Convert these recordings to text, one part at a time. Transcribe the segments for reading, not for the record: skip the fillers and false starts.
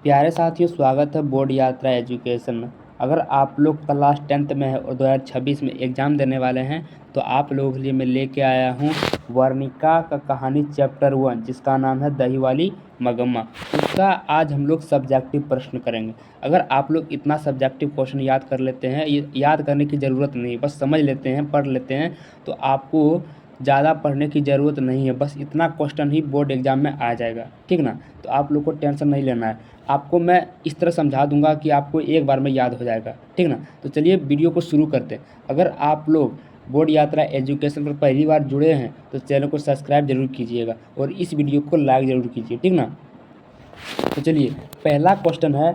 प्यारे साथियों, स्वागत है बोर्ड यात्रा एजुकेशन में। अगर आप लोग क्लास 10th में है और 2026 में एग्ज़ाम देने वाले हैं तो आप लोगों के लिए मैं लेके आया हूँ वर्णिका का कहानी चैप्टर 1, जिसका नाम है दही वाली मगम्मा। उसका आज हम लोग सब्जेक्टिव प्रश्न करेंगे। अगर आप लोग इतना सब्जेक्टिव क्वेश्चन याद कर लेते हैं, ये याद करने की ज़रूरत नहीं, बस समझ लेते हैं, पढ़ लेते हैं, तो आपको ज़्यादा पढ़ने की ज़रूरत नहीं है। बस इतना क्वेश्चन ही बोर्ड एग्ज़ाम में आ जाएगा, ठीक ना। तो आप लोग को टेंशन नहीं लेना है। आपको मैं इस तरह समझा दूंगा कि आपको एक बार में याद हो जाएगा, ठीक ना। तो चलिए वीडियो को शुरू करते हैं। अगर आप लोग बोर्ड यात्रा एजुकेशन पर पहली बार जुड़े हैं तो चैनल को सब्सक्राइब जरूर कीजिएगा और इस वीडियो को लाइक ज़रूर कीजिए, ठीक ना। तो चलिए, पहला क्वेश्चन है,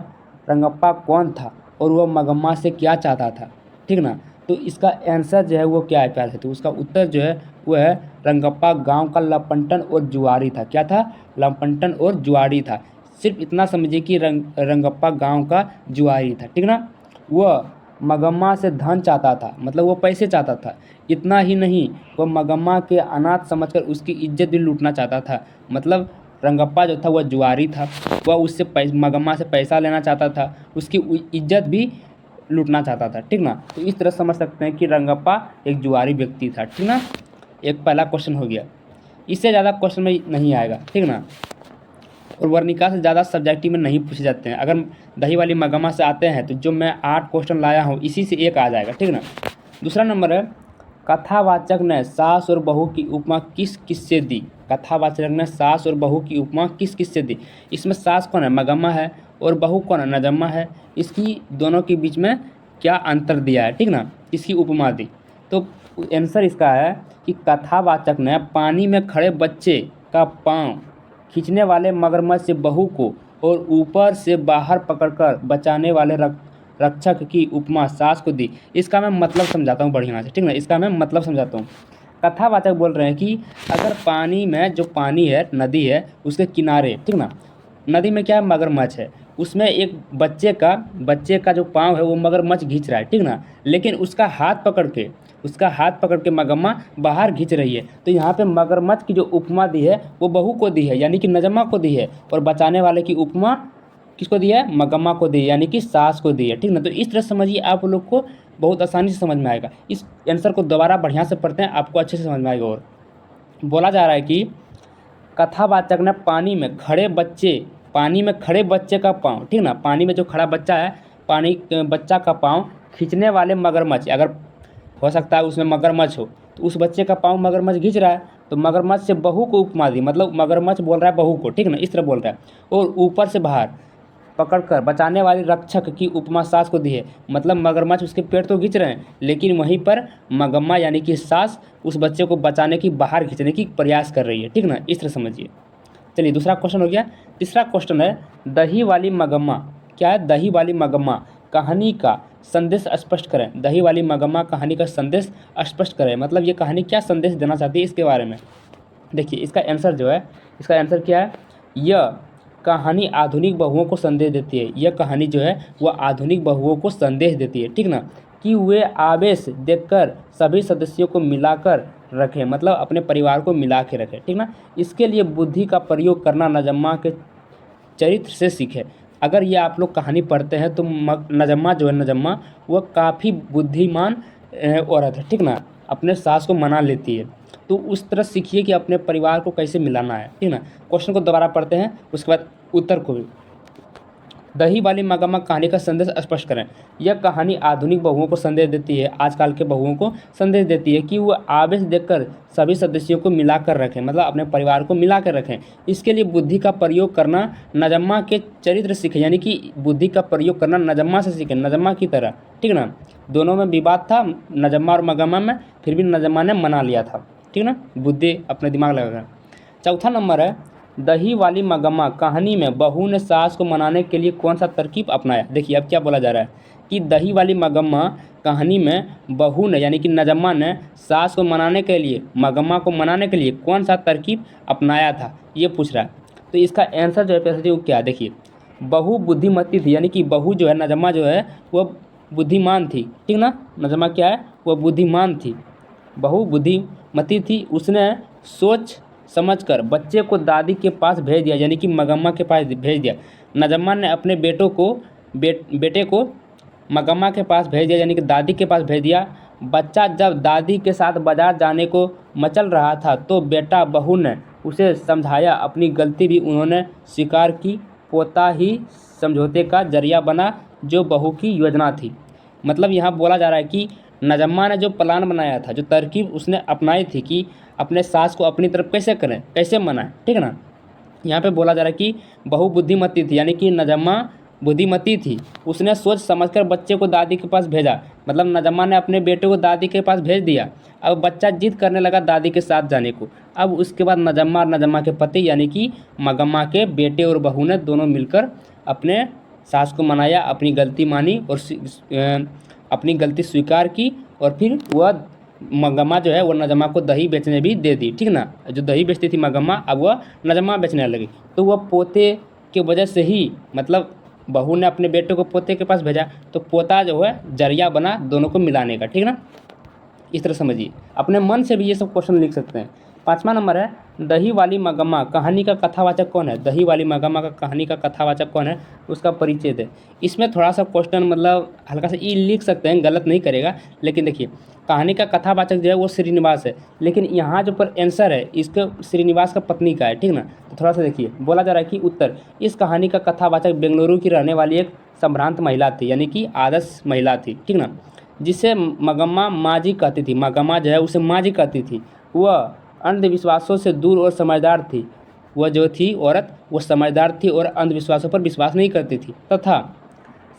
रंगप्पा कौन था और वह मगम्मा से क्या चाहता था, ठीक ना। तो इसका आंसर जो है वो क्या है प्यार से, तो उसका उत्तर जो है वो है रंगप्पा गांव का लंपटन और जुआरी था। क्या था? लंपटन और जुआरी था। सिर्फ इतना समझिए कि रंगप्पा गांव का जुआरी था, ठीक ना। वह मगम्मा से धन चाहता था, मतलब वो पैसे चाहता था। इतना ही नहीं, वह मगम्मा के अनाथ समझकर उसकी इज्जत भी लूटना चाहता था। मतलब रंगप्पा जो था वह जुआरी था, वह उससे मगम्मा से पैसा लेना चाहता था, उसकी इज्जत भी लूटना चाहता था, ठीक ना। तो इस तरह समझ सकते हैं कि रंगप्पा एक जुआरी व्यक्ति था, ठीक ना। एक पहला क्वेश्चन हो गया। इससे ज़्यादा क्वेश्चन में नहीं आएगा, ठीक ना। और वर्णिका से ज़्यादा सब्जेक्टिव में नहीं पूछे जाते हैं। अगर दही वाली मगम्मा से आते हैं तो जो मैं 8 क्वेश्चन लाया हूँ इसी से एक आ जाएगा, ठीक ना। दूसरा नंबर है, कथावाचक ने सास और बहू की उपमा किस किस से दी। कथावाचक ने सास और बहू की उपमा किस किस से दी। इसमें सास कौन है? मगम्मा है। और बहू कौन है? नजम्मा है। इसकी दोनों के बीच में क्या अंतर दिया है, ठीक ना, इसकी उपमा दी। तो आंसर इसका है कि कथावाचक ने पानी में खड़े बच्चे का पाँव खींचने वाले मगरमच्छ से बहू को और ऊपर से बाहर पकड़कर बचाने वाले रक्षक की उपमा सास को दी। इसका मैं मतलब समझाता हूँ बढ़िया से, ठीक ना। इसका मैं मतलब समझाता हूँ। कथावाचक बोल रहे हैं कि अगर पानी में, जो पानी है, नदी है, उसके किनारे, ठीक ना, नदी में क्या है? मगरमच्छ है। उसमें एक बच्चे का जो पाँव है वो मगरमच्छ खींच रहा है, ठीक ना। लेकिन उसका हाथ पकड़ के मगम्मा बाहर खींच रही है। तो यहाँ पे मगरमच्छ की जो उपमा दी है वो बहू को दी है, यानी कि नजम्मा को दी है। और बचाने वाले की उपमा किसको दी है? मगम्मा को दी है, यानी कि सास को दी है, ठीक ना। तो इस तरह समझिए, आप लोग को बहुत आसानी से समझ में आएगा। इस आंसर को दोबारा बढ़िया से पढ़ते हैं, आपको अच्छे से समझ में आएगा। और बोला जा रहा है कि कथावाचक ने पानी में खड़े बच्चे का पाँव, ठीक ना, पानी में जो खड़ा बच्चा है, बच्चा का पाँव खींचने वाले मगरमच्छ, अगर हो सकता है उसमें मगरमच्छ हो, तो उस बच्चे का पाँव मगरमच्छ खींच रहा है, तो मगरमच्छ से बहू को उपमा दी, मतलब मगरमच्छ बोल रहा है बहू को, ठीक ना, इस तरह बोल रहा है। और ऊपर से बाहर पकड़कर बचाने वाली रक्षक की उपमा सास को दी है, मतलब मगरमच्छ उसके पेट तो खींच रहे हैं, लेकिन वहीं पर मगम्मा यानी कि सास उस बच्चे को बचाने की, बाहर खींचने की प्रयास कर रही है, ठीक ना। इस तरह समझिए। चलिए, दूसरा क्वेश्चन हो गया। तीसरा क्वेश्चन है, दही वाली मगम्मा। क्या है? दही वाली मगम्मा कहानी का संदेश स्पष्ट करें। दही वाली मगम्मा कहानी का संदेश स्पष्ट करें, मतलब ये कहानी क्या संदेश देना चाहती है इसके बारे में। देखिए, इसका आंसर जो है, इसका आंसर क्या है? यह कहानी आधुनिक बहुओं को संदेश देती है। यह कहानी जो है वह आधुनिक बहुओं को संदेश देती है, ठीक ना, कि वे आवेश देखकर सभी सदस्यों को मिलाकर रखें, मतलब अपने परिवार को मिला के रखें, ठीक ना। इसके लिए बुद्धि का प्रयोग करना नजम्मा के चरित्र से सीखे। अगर ये आप लोग कहानी पढ़ते हैं तो नजम्मा जो है, नजम्मा वह काफ़ी बुद्धिमान औरत है, ठीक ना, अपने सास को मना लेती है। तो उस तरह सीखिए कि अपने परिवार को कैसे मिलाना है, ठीक ना। क्वेश्चन को दोबारा पढ़ते हैं, उसके बाद उत्तर को भी। दही वाली मगम्मा कहानी का संदेश स्पष्ट करें। यह कहानी आधुनिक बहुओं को संदेश देती है, आजकल के बहुओं को संदेश देती है कि वह आवेश देखकर सभी सदस्यों को मिलाकर रखें, मतलब अपने परिवार को मिला कर रखें। इसके लिए बुद्धि का प्रयोग करना नजम्मा के चरित्र सीखें, यानी कि बुद्धि का प्रयोग करना नजम्मा से सीखें, नजम्मा की तरह, ठीक ना। दोनों में विवाद था, नजम्मा और मगम्मा में, फिर भी नजम्मा ने मना लिया था, ठीक ना, बुद्धि अपने दिमाग लगाकर। चौथा नंबर है, दही वाली मगम्मा कहानी में बहू ने सास को मनाने के लिए कौन सा तरकीब अपनाया। देखिए, अब क्या बोला जा रहा है कि दही वाली मगम्मा कहानी में बहू ने, यानी कि नजम्मा ने सास को मनाने के लिए, मगम्मा को मनाने के लिए कौन सा तरकीब अपनाया था, ये पूछ रहा है। तो इसका आंसर जो है वो क्या है, देखिए, बहू बुद्धिमती थी, यानी कि बहू जो है, नजम्मा जो है वह बुद्धिमान थी, ठीक ना। नजम्मा क्या है? वह बुद्धिमान थी, बहू बुद्धिमती थी। उसने सोच समझकर बच्चे को दादी के पास भेज दिया, यानी कि मगम्मा के पास भेज दिया। नजम्मा ने अपने बेटे को मगम्मा के पास भेज दिया, यानी कि दादी के पास भेज दिया। बच्चा जब दादी के साथ बाजार जाने को मचल रहा था तो बेटा बहू ने उसे समझाया, अपनी गलती भी उन्होंने स्वीकार की। पोता ही समझौते का जरिया बना जो बहू की योजना थी। मतलब यहाँ बोला जा रहा है कि नजम्मा ने जो प्लान बनाया था, जो तरकीब उसने अपनाई थी कि अपने सास को अपनी तरफ कैसे करें, कैसे मनाएं, ठीक है ना। यहाँ पे बोला जा रहा है कि बहू बुद्धिमती थी, यानी कि नजम्मा बुद्धिमती थी। उसने सोच समझकर बच्चे को दादी के पास भेजा। मतलब नजम्मा ने अपने बेटे को दादी के पास भेज दिया। अब बच्चा जिद करने लगा दादी के साथ जाने को। अब उसके बाद नजम्मा और नजम्मा के पति यानी कि मगम्मा के बेटे और बहू ने दोनों मिलकर अपने सास को मनाया, अपनी गलती मानी और अपनी गलती स्वीकार की। और फिर वह मगम्मा जो है वो नजम्मा को दही बेचने भी दे दी, ठीक ना। जो दही बेचती थी मगम्मा, अब वह नजम्मा बेचने लगी। तो वह पोते की वजह से ही, मतलब बहू ने अपने बेटे को पोते के पास भेजा, तो पोता जो है जरिया बना दोनों को मिलाने का, ठीक ना। इस तरह समझिए, अपने मन से भी ये सब क्वेश्चन लिख सकते हैं। 5वां नंबर है, दही वाली मगम्मा कहानी का कथावाचक कौन है। दही वाली मगम्मा का कहानी का कथावाचक कौन है, उसका परिचय दे। इसमें थोड़ा सा क्वेश्चन मतलब हल्का सा ई लिख सकते हैं, गलत नहीं करेगा। लेकिन देखिए, कहानी का कथावाचक जो है वो श्रीनिवास है, लेकिन यहाँ जो पर आंसर है इसके श्रीनिवास का पत्नी का है, ठीक ना। तो थोड़ा सा देखिए, बोला जा रहा है कि उत्तर, इस कहानी का कथावाचक बेंगलुरु की रहने वाली एक संभ्रांत महिला थी, यानी कि आदर्श महिला थी, ठीक ना, जिसे मगम्मा माँ जी कहती थी। मगम्मा जो है उसे माँ जी कहती थी। वह अंधविश्वासों से दूर और समझदार थी। वह जो थी औरत, वो समझदार थी और अंधविश्वासों पर विश्वास नहीं करती थी, तथा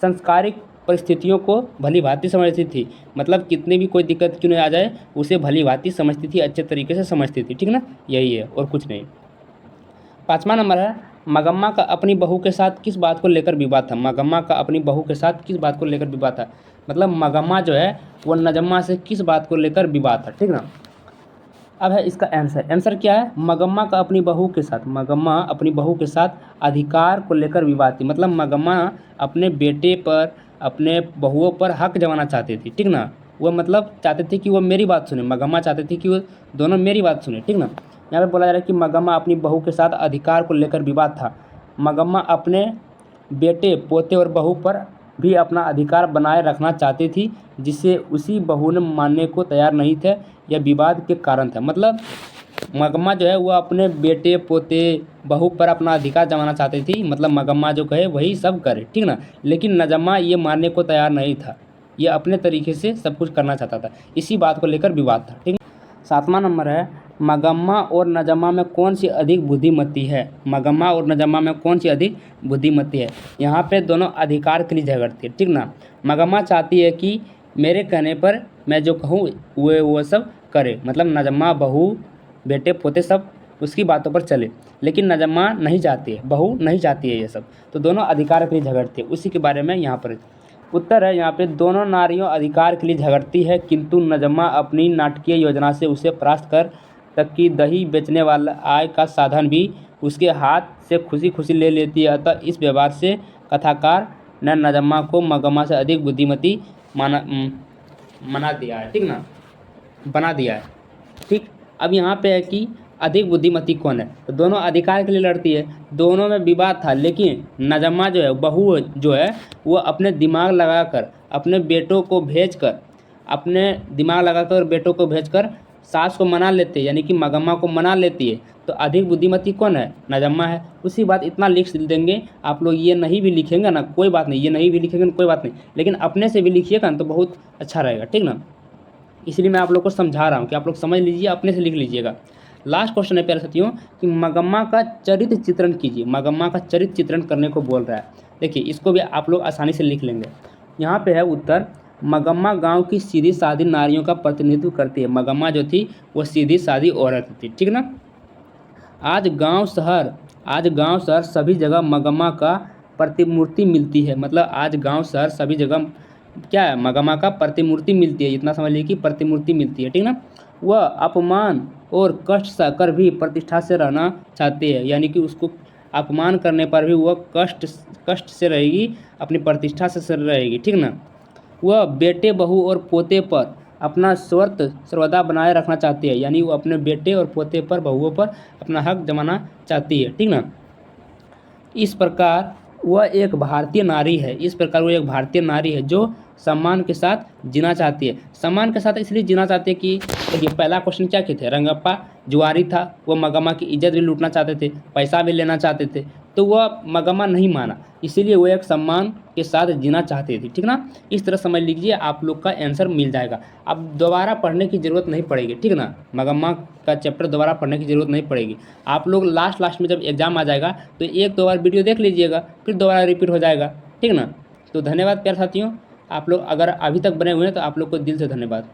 सांसारिक परिस्थितियों को भली भांति समझती थी। मतलब कितनी भी कोई दिक्कत क्यों नहीं आ जाए, उसे भली भांति समझती थी, अच्छे तरीके से समझती थी, ठीक ना। यही है और कुछ नहीं। 5वां नंबर है, मगम्मा का अपनी बहू के साथ किस बात को लेकर विवाद था। मगम्मा का अपनी बहू के साथ किस बात को लेकर विवाद था। मतलब मगम्मा जो है वो नजम्मा से किस बात को लेकर विवाद था, ठीक ना। अब है इसका आंसर। आंसर क्या है, मगम्मा का अपनी बहू के साथ, मगम्मा अपनी बहू के साथ अधिकार को लेकर विवाद थी। मतलब मगम्मा अपने बेटे पर, अपने बहुओं पर हक जमाना चाहती थी, ठीक ना। वो मतलब चाहते थे कि वो मेरी बात सुने, मगम्मा चाहते थे कि वो दोनों मेरी बात सुने, ठीक ना। यहाँ पे बोला जा रहा है कि मगम्मा अपनी बहू के साथ अधिकार को लेकर विवाद था। मगम्मा अपने बेटे, पोते और बहू पर भी अपना अधिकार बनाए रखना चाहती थी, जिसे उसी बहू ने मानने को तैयार नहीं थे। यह विवाद के कारण था। मतलब मगम्मा जो है वो अपने बेटे, पोते, बहू पर अपना अधिकार जमाना चाहती थी। मतलब मगम्मा जो कहे वही सब करे, ठीक ना। लेकिन नजम्मा ये मानने को तैयार नहीं था, ये अपने तरीके से सब कुछ करना चाहता था। इसी बात को लेकर विवाद था, ठीक। 7वां नंबर है, मगम्मा और नजम्मा में कौन सी अधिक बुद्धिमती है। मगम्मा और नजम्मा में कौन सी अधिक बुद्धिमती है। यहाँ पे दोनों अधिकार के लिए झगड़ती है, ठीक ना। मगम्मा चाहती है कि मेरे कहने पर मैं जो कहूँ वो सब करे। मतलब नजम्मा, बहू, बेटे, पोते सब उसकी बातों पर चले, लेकिन नजम्मा नहीं चाहती है, बहू नहीं चाहती है ये सब। तो दोनों अधिकार के लिए झगड़ती है, उसी के बारे में यहाँ पर उत्तर है। यहाँ पे दोनों नारियों अधिकार के लिए झगड़ती है, किंतु नजम्मा अपनी नाटकीय योजना से उसे परास्त कर तक कि दही बेचने वाला आय का साधन भी उसके हाथ से खुशी खुशी ले लेती है। अतः इस व्यवहार से कथाकार ने नजम्मा को मगम्मा से अधिक बुद्धिमती मना दिया है, ठीक ना, बना दिया है, ठीक। अब यहाँ पे है कि अधिक बुद्धिमती कौन है। तो दोनों अधिकार के लिए लड़ती है, दोनों में विवाद था, लेकिन नजम्मा जो है, बहू जो है, वो अपने दिमाग लगाकर अपने बेटों को भेजकर, अपने दिमाग लगाकर बेटों को भेजकर सास को मना लेते हैं, यानी कि मगम्मा को मना लेती है। तो अधिक बुद्धिमती कौन है, नजम्मा है। उसी बात इतना लिख देंगे आप लोग। ये नहीं भी लिखेंगे ना कोई बात नहीं, ये नहीं भी लिखेंगे ना कोई बात नहीं, लेकिन अपने से भी लिखिएगा ना तो बहुत अच्छा रहेगा, ठीक ना। इसलिए मैं आप लोग को समझा रहा हूँ कि आप लोग समझ लीजिए, अपने से लिख लीजिएगा। लास्ट क्वेश्चन है प्यारे साथियों कि मगम्मा का चरित्र चित्रण कीजिए। मगम्मा का चरित्र चित्रण करने को बोल रहा है। देखिए, इसको भी आप लोग आसानी से लिख लेंगे। यहाँ पे है उत्तर, मगम्मा गांव की सीधी सादी नारियों का प्रतिनिधित्व करती है। मगम्मा जो थी वो सीधी सादी औरत थी, ठीक ना। आज गांव शहर सभी जगह मगम्मा का प्रतिमूर्ति मिलती है। मतलब आज गांव शहर सभी जगह क्या है, मगम्मा का प्रतिमूर्ति मिलती है। इतना समझ लीजिए कि प्रतिमूर्ति मिलती है, ठीक ना। वह अपमान और कष्ट सहकर भी प्रतिष्ठा से रहना चाहती है, यानी कि उसको अपमान करने पर भी वह कष्ट से रहेगी, अपनी प्रतिष्ठा से रहेगी, ठीक ना। वह बेटे, बहू और पोते पर अपना स्वार्थ सर्वदा बनाए रखना चाहती है, यानी वो अपने बेटे और पोते पर, बहुओं पर अपना हक जमाना चाहती है, ठीक ना। इस प्रकार वह एक भारतीय नारी है, इस प्रकार वो एक भारतीय नारी है जो सम्मान के साथ जीना चाहती है। सम्मान के साथ इसलिए जीना चाहती है कि देखिए, पहला क्वेश्चन क्या किए थे, रंगप्पा जुआरी था, वो मगमा की इज्जत भी लूटना चाहते थे, पैसा भी लेना चाहते थे, तो वह मगमा नहीं माना, इसीलिए वो एक सम्मान के साथ जीना चाहती थी, ठीक ना। इस तरह समझ लीजिए, आप लोग का आंसर मिल जाएगा। अब दोबारा पढ़ने की ज़रूरत नहीं पड़ेगी, ठीक ना, मगमा का चैप्टर दोबारा पढ़ने की ज़रूरत नहीं पड़ेगी। आप लोग लास्ट में जब एग्ज़ाम आ जाएगा तो एक दो बार वीडियो देख लीजिएगा, फिर दोबारा रिपीट हो जाएगा, ठीक ना। तो धन्यवाद प्यारे साथियों, आप लोग अगर अभी तक बने हुए हैं तो आप लोग को दिल से धन्यवाद।